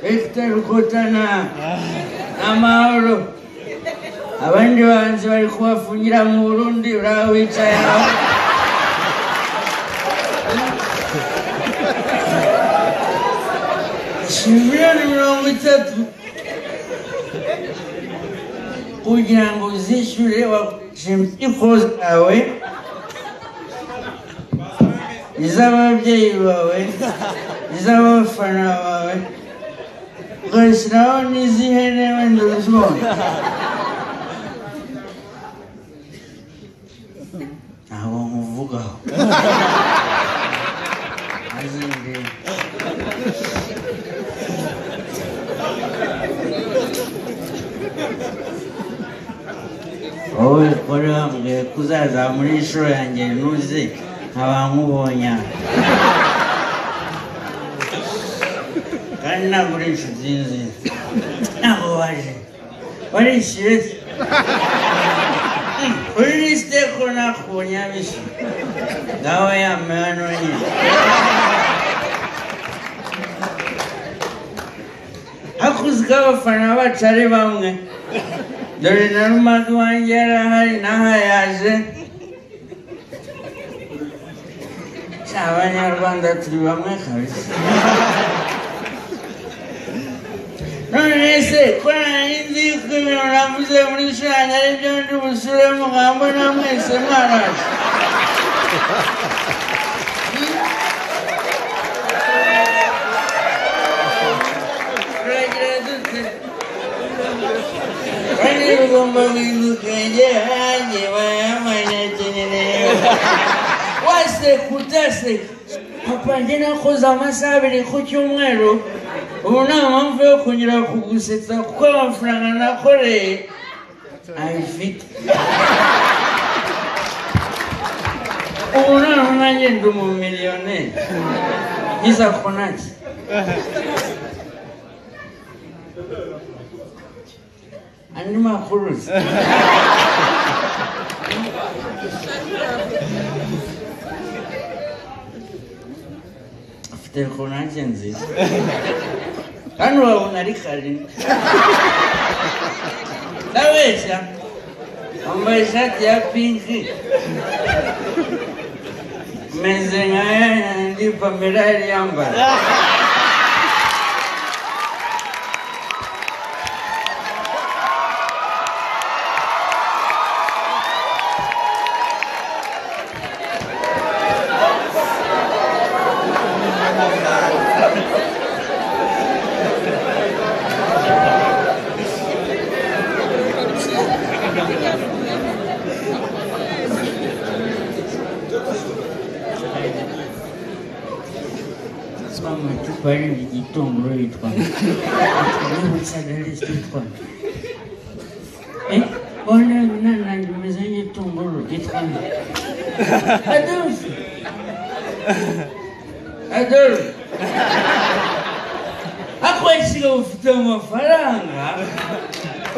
Rukotana amahoro abandi banzi bari kubafungira mu Burundi urawicaye aho miliyoni 30 kugira ngo uzishyure ikoze yawe iz'ababyeyi bawe iz'abafana bawe ugashyiraho n'iz'ihene wenda uzibona ntabwo nkuvugaho azindeba wowe kuri bambwiye kuzaza muri inshuro yanjye ntuzi nkaba nkubonye kandi ntabwo uri inshuti nziza ntabwo waje warishyuye uri lisite ko nakubonye abishyu ngaho yambaye hano nyine hakuzi ko abafana bacu ari bamwe dore na rumaga iwanjye yarahari naho yaje abanyarwanda turi bamwe kabisa none se ko nari nzi ko ibintu navuze muri shanya ari byo ndi busure mugambo na mwese mwaraje kandi ugomba guhinduka igihe hanjye bayamanyakeneye wase kutase papa njye nakoze amasaha 2 ku cyumweru ubu nta mpamvu yo kunyura kugusetsa kuko amafaranga nakoreye ayifite ubu nta nanjye ndi umumiliyoneri ngiza konaki andi makuru afite konaki nziza kandi wabona ari karindwi ndabeshya wambaye ishati ya pinki meze nka yandi Pamela yari yambaye bari igitunguru yitwa n'ubutsagarisi yitwa bona nanjye umeze nk'igitunguru yitwa Adolphe akwesiga ufite amafaranga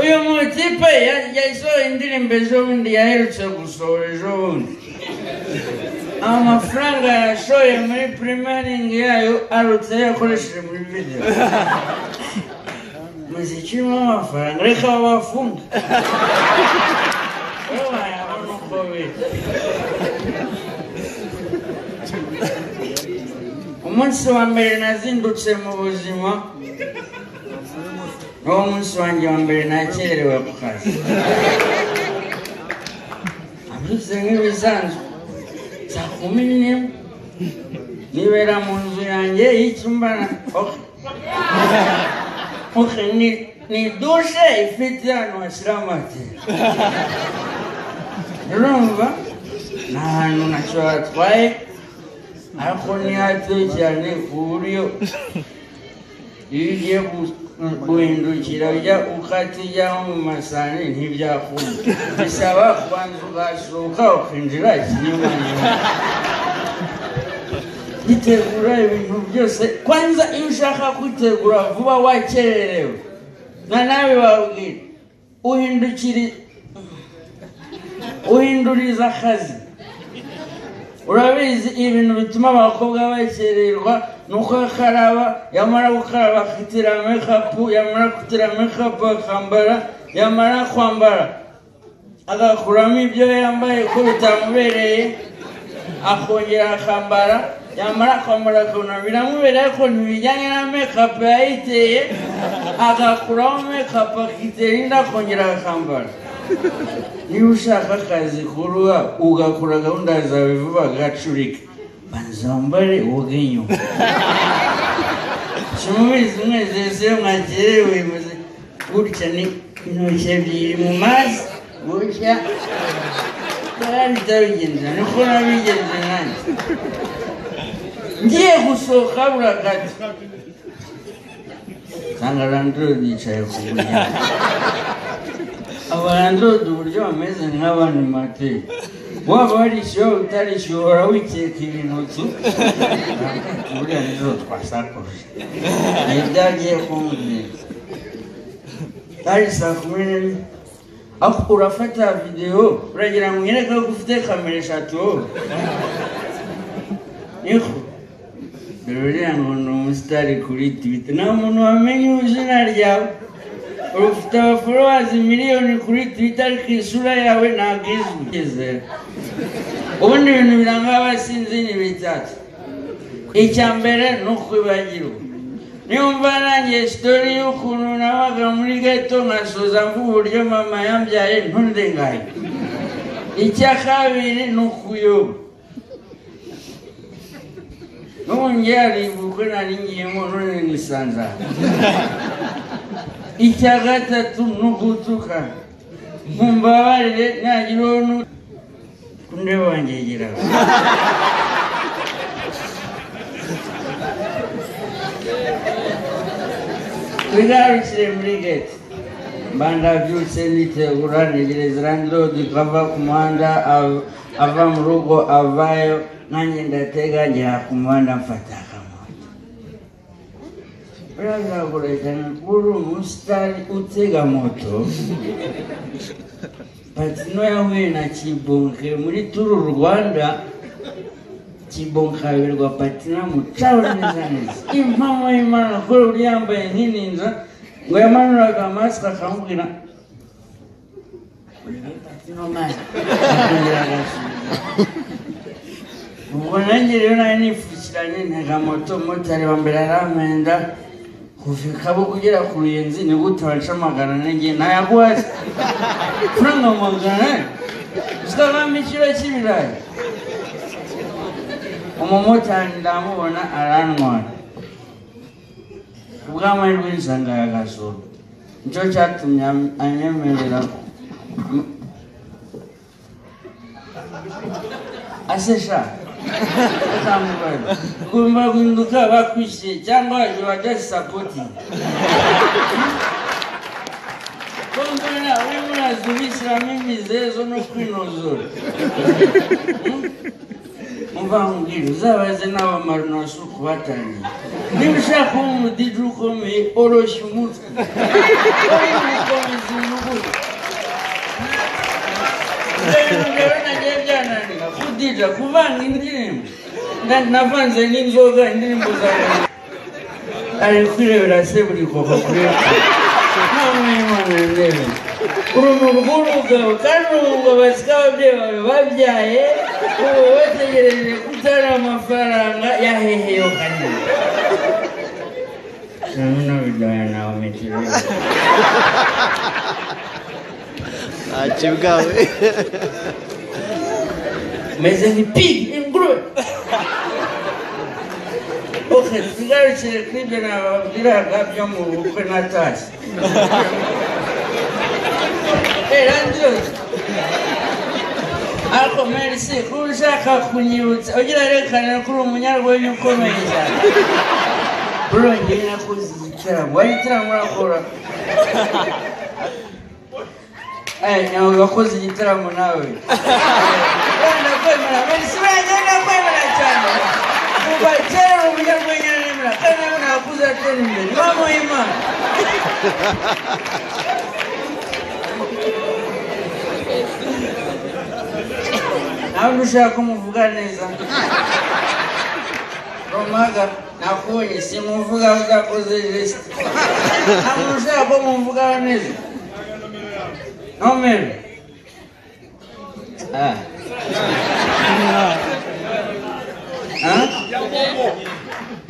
uyu mutipe yasohoye indirimbo ejobundi yaherutse gusohora ejobundi amafaranga yashoye muri primaringi yayo arutse yakoresheje muri video muziki urimo amafaranga reka babafunga wayabona uko bita umunsi wa mbere nazindutse mu buzima uwo munsi wanjye wa mbere nakererewe ku kazi abyutse nk'ibisanzwe saa 11 nibera mu nzu yanjye y'icyumba ni dushe ifite hano hashyira amatera urumva nta hantu ntacyo hatwaye ariko ni hato cyane ku buryo iyo ugiye guhindukira ujya ukata ujyaho mu masane ntibyakunda bisaba kubanza ugasohoka ukinjira ikinyuma kwitegura ibintu byose kwanza iyo ushaka kwitegura vuba wakererewe na nawe wabwira uhinduriza akazi urabizi ibintu bituma abakobwa bakererwa nuko akaraba yamara gukaraba akitira makeup yamara kutira makeup akambara yamara kwambara agakuramo ibyo yambaye ko bitamubereye akongera akambara yamara kwambara kuna biramubereye ko ntibijyanye na makeup yayiteye agakuramo makeup akitira inda akongera akambara niba ushaka akazi kuruha ugakora gahunda zawe vuba gacurika banza wambare woge inyuma simubizi mwese se mwakerewe muze gutya ni intoki ebyiri mu mazi gutya bitabigenza niko nabigenze nanjye ngiye gusohoka buragati nsanga landlord yicaye ku muryango abantu uburyo bameze nk'abanimateri waba warishyuwe utarishyuwe uhora wikeka ibintu buriya nijoro twasakoje ntibyagiye kumbwira ari saa 10 aho urafata videwo uragira ngo unyereke ko ufite kamera 3 niko buriya ngo ni umusitari kuri Twitter nta muntu wamenye izina ryawe ufite followers miliyoni kuri Twitter ariko isura yawe ntabwo izwi ubundi ibintu biranga abasinzi ni bitatu icya mbere ni ukwibagirwa niba nanjye story y'ukuntu nabaga muri ghetto nkasoza mvuga uburyo mama yambyaye ntundengaye icya kabiri ni ukuyoba n'ubundi aribuka nari ngiyemo none nisanza icya gatatu ni ugutuka mumbabarire nagira uwo kunde wangegera twigarukire muri gate mbandabyutse nitegura ntegereza landlord kava ku muhanda ava mu rugo avayo nanjye ndatega njya ku muhanda mfata akamoto biragorekana kuri umusitari utega moto patino yahuye na Kibonke muri turu Rwanda Kibonke abirwa patina mucaho neza neza impamo y'Imana ko uri yambaye nk'ininza ngo yamanuraga amaso akamubwira patino mani ubwo nanjye rero nari nifukiranye ntega moto motari wa mbere aramenda kufika abo kugera ku ruyenzi ni gute bacamagana nanjye nayaguhaze franga magana zikavamo ikiro cy'ibirayi umumotari ndamubona arantwara ubw'amahirwe nsanga yagasura nicyo cyatumye anyemerera asesha kumva guhinduka bakwishyuye cyangwa wajya supporting kombona urimo urazubishyiramo imizezo no kwinozora umva nkubwira uzabaze n'abamarunosi ukubatangira niba ushaka kuba umudiji ukomeye oroshya umutwe ukomeza inyuguti rero nagiye byananira kudija kuvanga indirimbo navanze n'inzoga indirimbo zawe ari kwirebera se buri koko kureba ntamwimana ndebe uri mu rw'urugabo kandi ubu basika ababyeyi bawe babyaye ubu bategereje kutari amafaranga yaheheyo kanini namuna bijyanye nawe metero ntacyo bwawe meze nk'ipigi ingurube oke tugarukire kuri ibyo nababwiraga byo mu bukwe natashye randiyozi ariko merci kuba ushaka kunyibutsa ugira rekana kuri umunyarwenya ukomeye cyane urongeye nakoze igitaramo wari igitaramo urakora nawe wakoze igitaramo nawe ndakwemera merci wenyine ndakwemera cyane kuva kera umunyarwenya nemera kandi nawe nakuze atera imbere impamo y'Imana nawe ushaka kumuvuga neza Romaga nakubonye simuvuga udakoze geste nawe ushaka kumuvuga neza nomero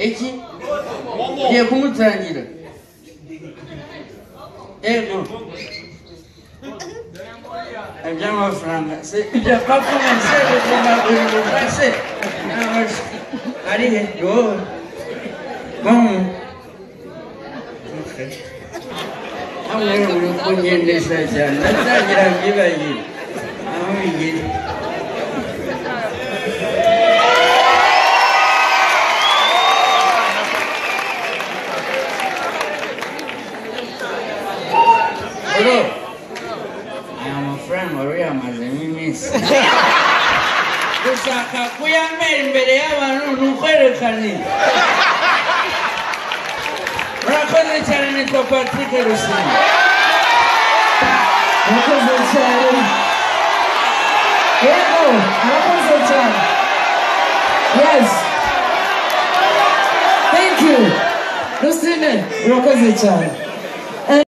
iki ngiye kumutangira ego iby'amafaranga se ibya performance bigomba guhinduka se ari he wowe hamwe uri kungendesha cyane ndatangira mbibagire aho bigire hello amafaranga wari yamazemo iminsi gushaka kuyamera imbere y'abantu ni ukwerekana murakoze cyane nitwa Patrick Rusine murakoze cyane yego murakoze cyane yes thank you Rusine murakoze cyane